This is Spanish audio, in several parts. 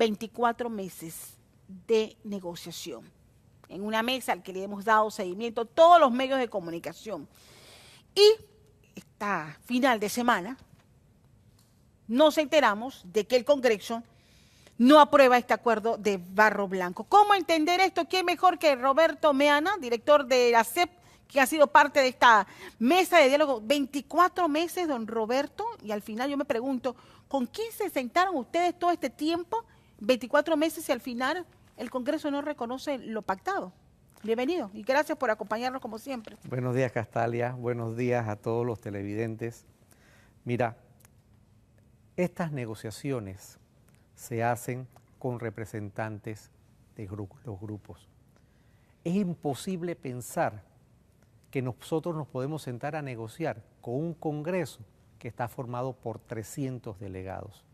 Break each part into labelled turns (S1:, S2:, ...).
S1: 24 meses de negociación, en una mesa al que le hemos dado seguimiento a todos los medios de comunicación. Y esta final de semana nos enteramos de que el Congreso no aprueba este acuerdo de Barro Blanco. ¿Cómo entender esto? ¿Quién mejor que Roberto Meana, director de la CEP, que ha sido parte de esta mesa de diálogo? 24 meses, don Roberto, y al final yo me pregunto, ¿con quién se sentaron ustedes todo este tiempo? 24 meses y al final el Congreso no reconoce lo pactado. Bienvenido y gracias por acompañarnos como siempre.
S2: Buenos días, Castalia. Buenos días a todos los televidentes. Mira, estas negociaciones se hacen con representantes de los grupos. Es imposible pensar que nosotros nos podemos sentar a negociar con un Congreso que está formado por 300 delegados.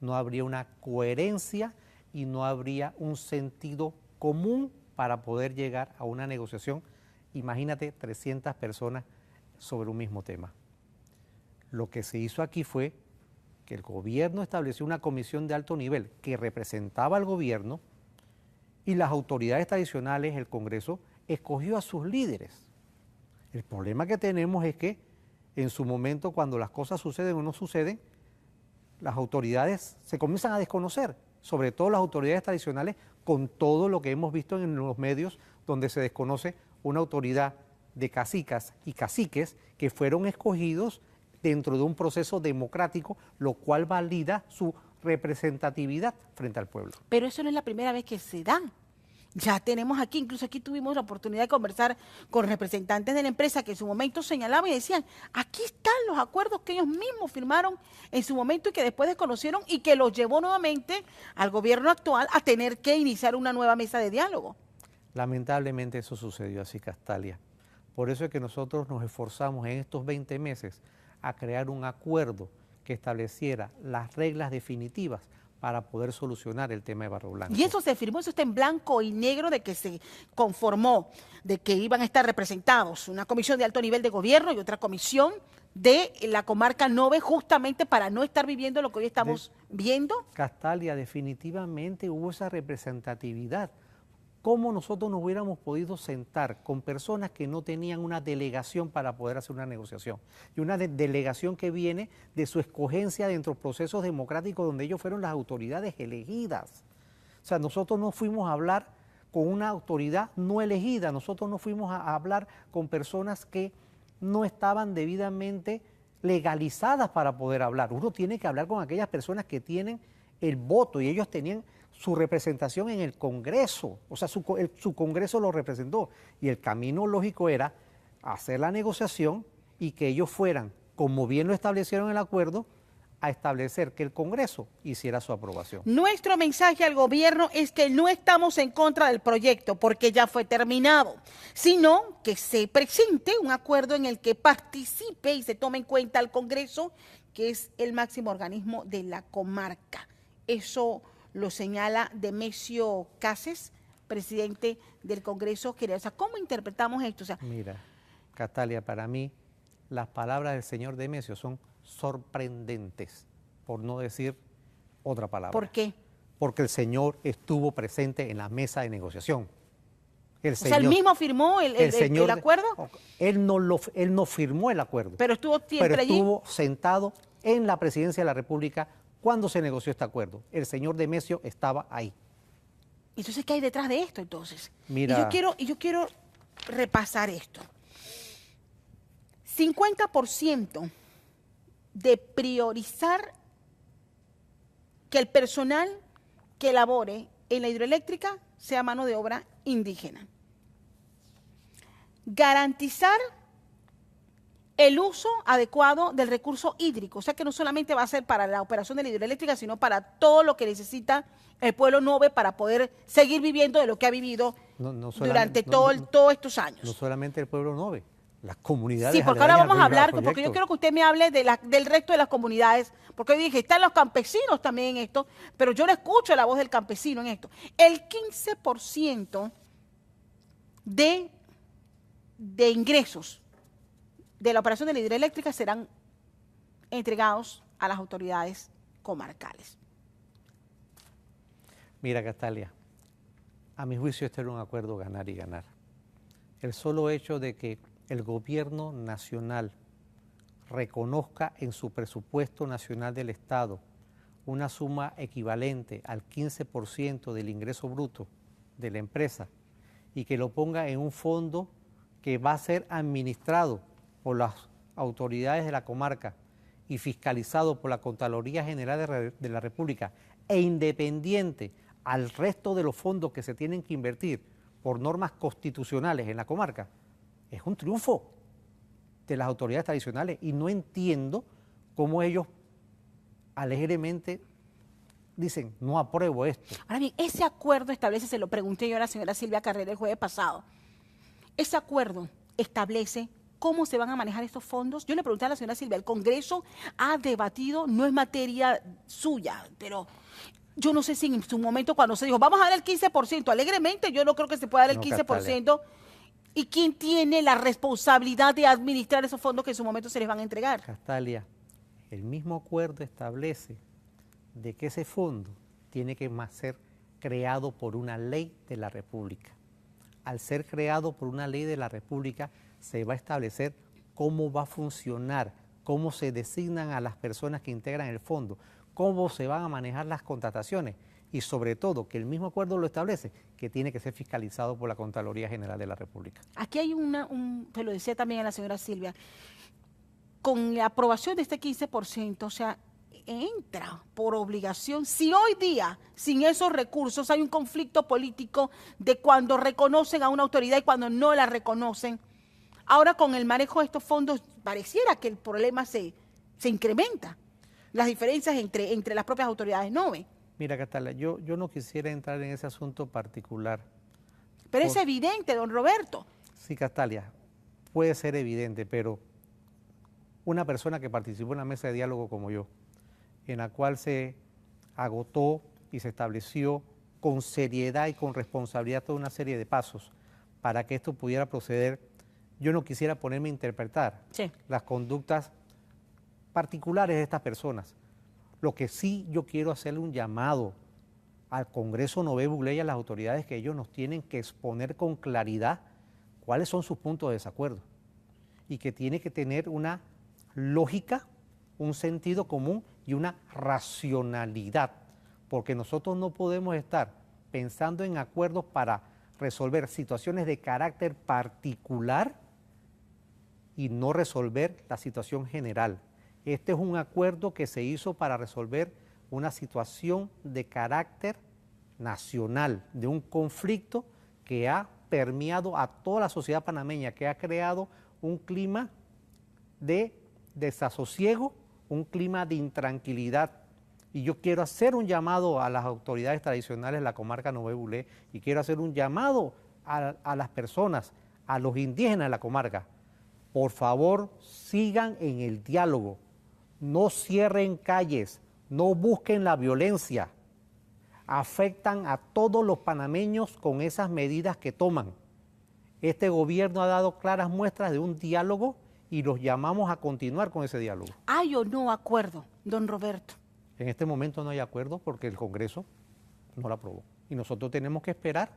S2: No habría una coherencia y no habría un sentido común para poder llegar a una negociación. Imagínate 300 personas sobre un mismo tema. Lo que se hizo aquí fue que el gobierno estableció una comisión de alto nivel que representaba al gobierno y las autoridades tradicionales, el Congreso, escogió a sus líderes. El problema que tenemos es que en su momento, cuando las cosas suceden o no suceden, las autoridades se comienzan a desconocer, sobre todo las autoridades tradicionales, con todo lo que hemos visto en los medios, donde se desconoce una autoridad de cacicas y caciques que fueron escogidos dentro de un proceso democrático, lo cual valida su representatividad frente al pueblo.
S1: Pero eso no es la primera vez que se da. Ya tenemos aquí, incluso aquí tuvimos la oportunidad de conversar con representantes de la empresa que en su momento señalaban y decían, aquí están los acuerdos que ellos mismos firmaron en su momento y que después desconocieron y que los llevó nuevamente al gobierno actual a tener que iniciar una nueva mesa de diálogo.
S2: Lamentablemente eso sucedió así, Castalia. Por eso es que nosotros nos esforzamos en estos 20 meses a crear un acuerdo que estableciera las reglas definitivas para poder solucionar el tema de Barro Blanco.
S1: Y eso se firmó, eso está en blanco y negro de que se conformó, de que iban a estar representados una comisión de alto nivel de gobierno y otra comisión de la comarca Nove, justamente para no estar viviendo lo que hoy estamos viendo.
S2: Castalia, definitivamente hubo esa representatividad. ¿Cómo nosotros nos hubiéramos podido sentar con personas que no tenían una delegación para poder hacer una negociación? Y una delegación que viene de su escogencia dentro de procesos democráticos donde ellos fueron las autoridades elegidas. O sea, nosotros no fuimos a hablar con una autoridad no elegida, nosotros no fuimos a hablar con personas que no estaban debidamente legalizadas para poder hablar. Uno tiene que hablar con aquellas personas que tienen el voto y ellos tenían su representación en el Congreso, o sea, su Congreso lo representó, y el camino lógico era hacer la negociación y que ellos fueran, como bien lo establecieron en el acuerdo, a establecer que el Congreso hiciera su aprobación.
S1: Nuestro mensaje al gobierno es que no estamos en contra del proyecto porque ya fue terminado, sino que se presente un acuerdo en el que participe y se tome en cuenta al Congreso, que es el máximo organismo de la comarca. Eso lo señala Demesio Cases, presidente del Congreso General. O sea, ¿cómo interpretamos esto? O sea,
S2: mira, Castalia, para mí las palabras del señor Demesio son sorprendentes, por no decir otra palabra.
S1: ¿por qué?
S2: Porque el señor estuvo presente en la mesa de negociación.
S1: O sea, ¿él mismo firmó el acuerdo?
S2: Él no firmó el acuerdo.
S1: Pero estuvo siempre allí.
S2: Estuvo sentado en la presidencia de la República cuando se negoció este acuerdo. El señor Demesio estaba ahí.
S1: Entonces, ¿qué hay detrás de esto entonces?
S2: Mira,
S1: y yo quiero repasar esto. 50% de priorizar que el personal que labore en la hidroeléctrica sea mano de obra indígena. Garantizar el uso adecuado del recurso hídrico, o sea que no solamente va a ser para la operación de la hidroeléctrica, sino para todo lo que necesita el pueblo Nove para poder seguir viviendo de lo que ha vivido durante todos estos años.
S2: No solamente el pueblo Nove, las comunidades.
S1: Sí, porque ahora vamos a hablar, porque yo quiero que usted me hable del resto de las comunidades, porque hoy dije, están los campesinos también en esto, pero yo no escucho la voz del campesino en esto. El 15% de ingresos de la operación de la hidroeléctrica serán entregados a las autoridades comarcales.
S2: Mira, Castalia, a mi juicio este era un acuerdo ganar y ganar. El solo hecho de que el gobierno nacional reconozca en su presupuesto nacional del Estado una suma equivalente al 15% del ingreso bruto de la empresa y que lo ponga en un fondo que va a ser administrado por las autoridades de la comarca y fiscalizado por la Contraloría General de la República e independiente al resto de los fondos que se tienen que invertir por normas constitucionales en la comarca, es un triunfo de las autoridades tradicionales y no entiendo cómo ellos alegremente dicen, no apruebo esto.
S1: Ahora bien, ese acuerdo establece, se lo pregunté yo a la señora Silvia Carrera el jueves pasado, ese acuerdo establece cómo se van a manejar estos fondos. Yo le pregunté a la señora Silvia, el Congreso ha debatido, no es materia suya, pero yo no sé si en su momento cuando se dijo, vamos a dar el 15%, alegremente yo no creo que se pueda dar el 15%. Castalia. ¿Y quién tiene la responsabilidad de administrar esos fondos que en su momento se les van a entregar?
S2: Castalia, el mismo acuerdo establece de que ese fondo tiene que ser creado por una ley de la República. Al ser creado por una ley de la República, se va a establecer cómo va a funcionar, cómo se designan a las personas que integran el fondo, cómo se van a manejar las contrataciones y sobre todo, que el mismo acuerdo lo establece, que tiene que ser fiscalizado por la Contraloría General de la República.
S1: Aquí hay te lo decía también a la señora Silvia, con la aprobación de este 15%, o sea, entra por obligación, si hoy día, sin esos recursos, hay un conflicto político de cuando reconocen a una autoridad y cuando no la reconocen, ahora con el manejo de estos fondos, pareciera que el problema se incrementa, las diferencias entre las propias autoridades, ¿no ve?
S2: Mira, Castalia, yo no quisiera entrar en ese asunto particular.
S1: Pero es evidente, don Roberto.
S2: Sí, Castalia, puede ser evidente, pero una persona que participó en la mesa de diálogo como yo, en la cual se agotó y se estableció con seriedad y con responsabilidad toda una serie de pasos para que esto pudiera proceder, yo no quisiera ponerme a interpretar las conductas particulares de estas personas. Lo que sí yo quiero hacerle un llamado al Congreso Nové Buglé y a las autoridades que ellos nos tienen que exponer con claridad cuáles son sus puntos de desacuerdo y que tiene que tener una lógica, un sentido común y una racionalidad, porque nosotros no podemos estar pensando en acuerdos para resolver situaciones de carácter particular y no resolver la situación general. Este es un acuerdo que se hizo para resolver una situación de carácter nacional, de un conflicto que ha permeado a toda la sociedad panameña, que ha creado un clima de desasosiego, un clima de intranquilidad. Y yo quiero hacer un llamado a las autoridades tradicionales de la comarca Nové Buglé y quiero hacer un llamado a las personas, a los indígenas de la comarca. Por favor, sigan en el diálogo. No cierren calles, no busquen la violencia. Afectan a todos los panameños con esas medidas que toman. Este gobierno ha dado claras muestras de un diálogo y los llamamos a continuar con ese diálogo.
S1: ¿Hay o no acuerdo, don Roberto?
S2: En este momento no hay acuerdo porque el Congreso no lo aprobó. Y nosotros tenemos que esperar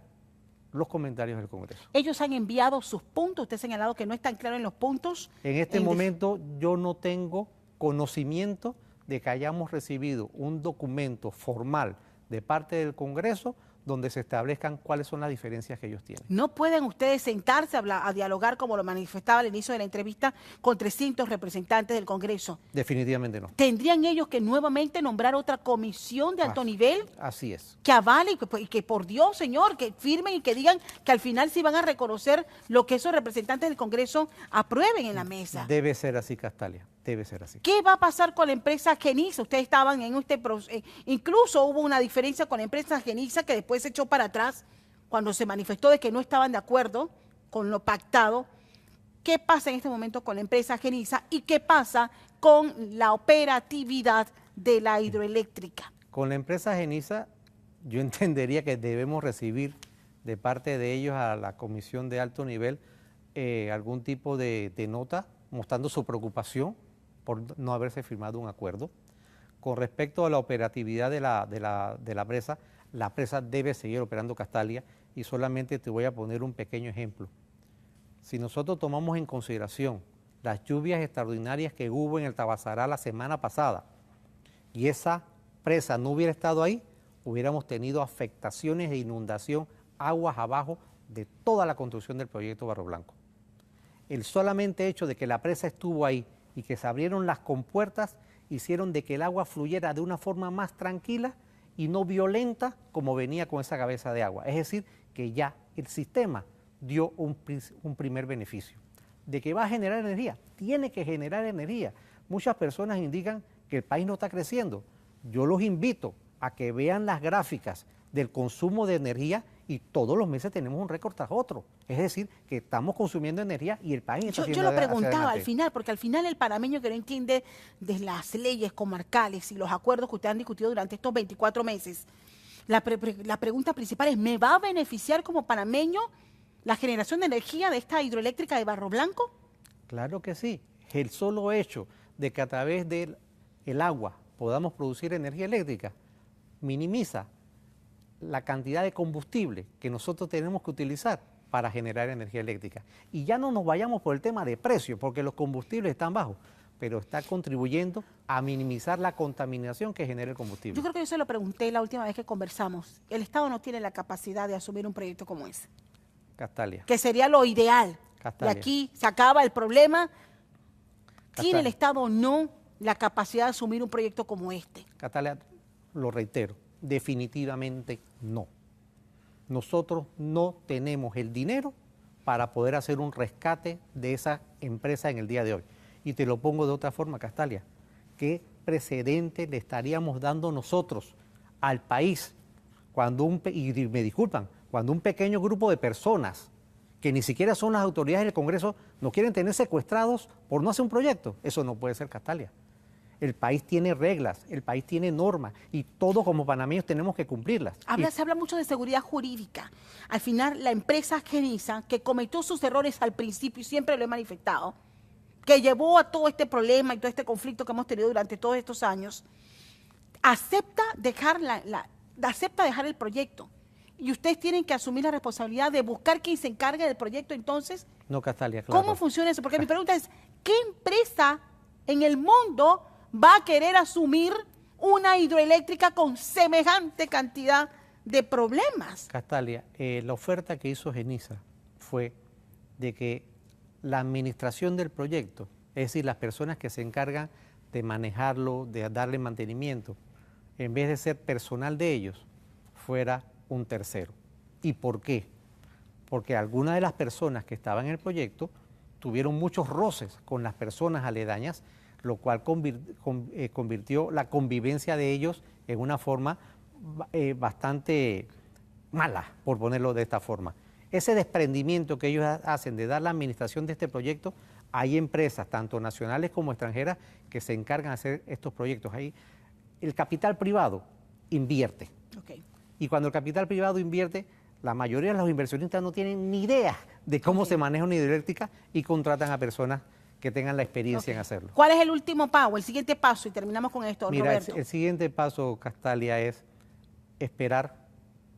S2: los comentarios del Congreso.
S1: Ellos han enviado sus puntos, usted ha señalado que no están claros en los puntos.
S2: En este momento yo no tengo conocimiento de que hayamos recibido un documento formal de parte del Congreso donde se establezcan cuáles son las diferencias que ellos tienen.
S1: ¿No pueden ustedes sentarse a dialogar como lo manifestaba al inicio de la entrevista con 300 representantes del Congreso?
S2: Definitivamente no.
S1: ¿Tendrían ellos que nuevamente nombrar otra comisión de alto nivel?
S2: Así es.
S1: Que avale y que por Dios, señor, que firmen y que digan que al final sí van a reconocer lo que esos representantes del Congreso aprueben en la mesa.
S2: Debe ser así, Castalia. Debe ser así.
S1: ¿Qué va a pasar con la empresa Geniza? Ustedes estaban en este proceso, incluso hubo una diferencia con la empresa Geniza que después se echó para atrás cuando se manifestó de que no estaban de acuerdo con lo pactado. ¿Qué pasa en este momento con la empresa Geniza y qué pasa con la operatividad de la hidroeléctrica?
S2: Con la empresa Geniza, yo entendería que debemos recibir de parte de ellos a la comisión de alto nivel algún tipo de nota mostrando su preocupación por no haberse firmado un acuerdo. Con respecto a la operatividad de la presa, la presa debe seguir operando, Castalia, y solamente te voy a poner un pequeño ejemplo. Si nosotros tomamos en consideración las lluvias extraordinarias que hubo en el Tabasará la semana pasada y esa presa no hubiera estado ahí, hubiéramos tenido afectaciones de inundación aguas abajo de toda la construcción del proyecto Barro Blanco. El solamente hecho de que la presa estuvo ahí y que se abrieron las compuertas hicieron de que el agua fluyera de una forma más tranquila y no violenta como venía con esa cabeza de agua. Es decir, que ya el sistema dio un primer beneficio. ¿De que va a generar energía? Tiene que generar energía. Muchas personas indican que el país no está creciendo. Yo los invito a que vean las gráficas del consumo de energía y todos los meses tenemos un récord tras otro. Es decir, que estamos consumiendo energía y el país está
S1: Yo lo preguntaba al final, porque al final el panameño que no entiende de las leyes comarcales y los acuerdos que ustedes han discutido durante estos 24 meses, la pregunta principal es, ¿me va a beneficiar como panameño la generación de energía de esta hidroeléctrica de Barro Blanco?
S2: Claro que sí. El solo hecho de que a través del agua podamos producir energía eléctrica minimiza la cantidad de combustible que nosotros tenemos que utilizar para generar energía eléctrica. Y ya no nos vayamos por el tema de precio, porque los combustibles están bajos, pero está contribuyendo a minimizar la contaminación que genera el combustible.
S1: Yo creo que yo se lo pregunté la última vez que conversamos. El Estado no tiene la capacidad de asumir un proyecto como ese.
S2: Castalia.
S1: Que sería lo ideal.
S2: Castalia.
S1: Y aquí se acaba el problema. ¿Tiene
S2: Castalia.
S1: el Estado o no la capacidad de asumir un proyecto como este?
S2: Castalia, lo reitero, definitivamente no. Nosotros no tenemos el dinero para poder hacer un rescate de esa empresa en el día de hoy. Y te lo pongo de otra forma, Castalia. ¿Qué precedente le estaríamos dando nosotros al país cuando y me disculpan, cuando un pequeño grupo de personas que ni siquiera son las autoridades del Congreso nos quieren tener secuestrados por no hacer un proyecto? Eso no puede ser, Castalia. El país tiene reglas, el país tiene normas y todos como panameños tenemos que cumplirlas.
S1: Se habla mucho de seguridad jurídica. Al final, la empresa Genisa, que cometió sus errores al principio y siempre lo he manifestado, que llevó a todo este problema y todo este conflicto que hemos tenido durante todos estos años, acepta dejar el proyecto. Y ustedes tienen que asumir la responsabilidad de buscar quién se encargue del proyecto entonces.
S2: No, Castalia, claro.
S1: ¿Cómo funciona eso? Porque mi pregunta es, ¿qué empresa en el mundo va a querer asumir una hidroeléctrica con semejante cantidad de problemas?
S2: Castalia, la oferta que hizo Genisa fue de que la administración del proyecto, es decir, las personas que se encargan de manejarlo, de darle mantenimiento, en vez de ser personal de ellos, fuera un tercero. ¿Y por qué? Porque algunas de las personas que estaban en el proyecto tuvieron muchos roces con las personas aledañas, lo cual convirtió la convivencia de ellos en una forma bastante mala, por ponerlo de esta forma. Ese desprendimiento que ellos hacen de dar la administración de este proyecto, hay empresas, tanto nacionales como extranjeras, que se encargan de hacer estos proyectos. Ahí el capital privado invierte.
S1: Okay.
S2: Y cuando el capital privado invierte, la mayoría de los inversionistas no tienen ni idea de cómo se maneja una hidroeléctrica y contratan a personas que tengan la experiencia en hacerlo.
S1: ¿Cuál es el último paso, el siguiente paso? Y terminamos con esto,
S2: Mira,
S1: Roberto.
S2: El siguiente paso, Castalia, es esperar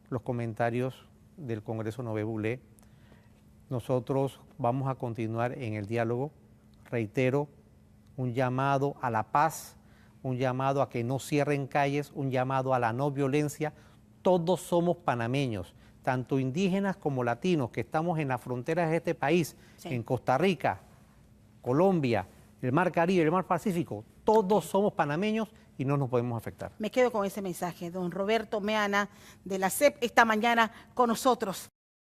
S2: los comentarios del Congreso Nové Boulé. Nosotros vamos a continuar en el diálogo. Reitero, un llamado a la paz, un llamado a que no cierren calles, un llamado a la no violencia. Todos somos panameños, tanto indígenas como latinos, que estamos en las fronteras de este país, sí, en Costa Rica, Colombia, el Mar Caribe, el Mar Pacífico. Todos somos panameños y no nos podemos afectar.
S1: Me quedo con ese mensaje. Don Roberto Meana de la CEP esta mañana con nosotros.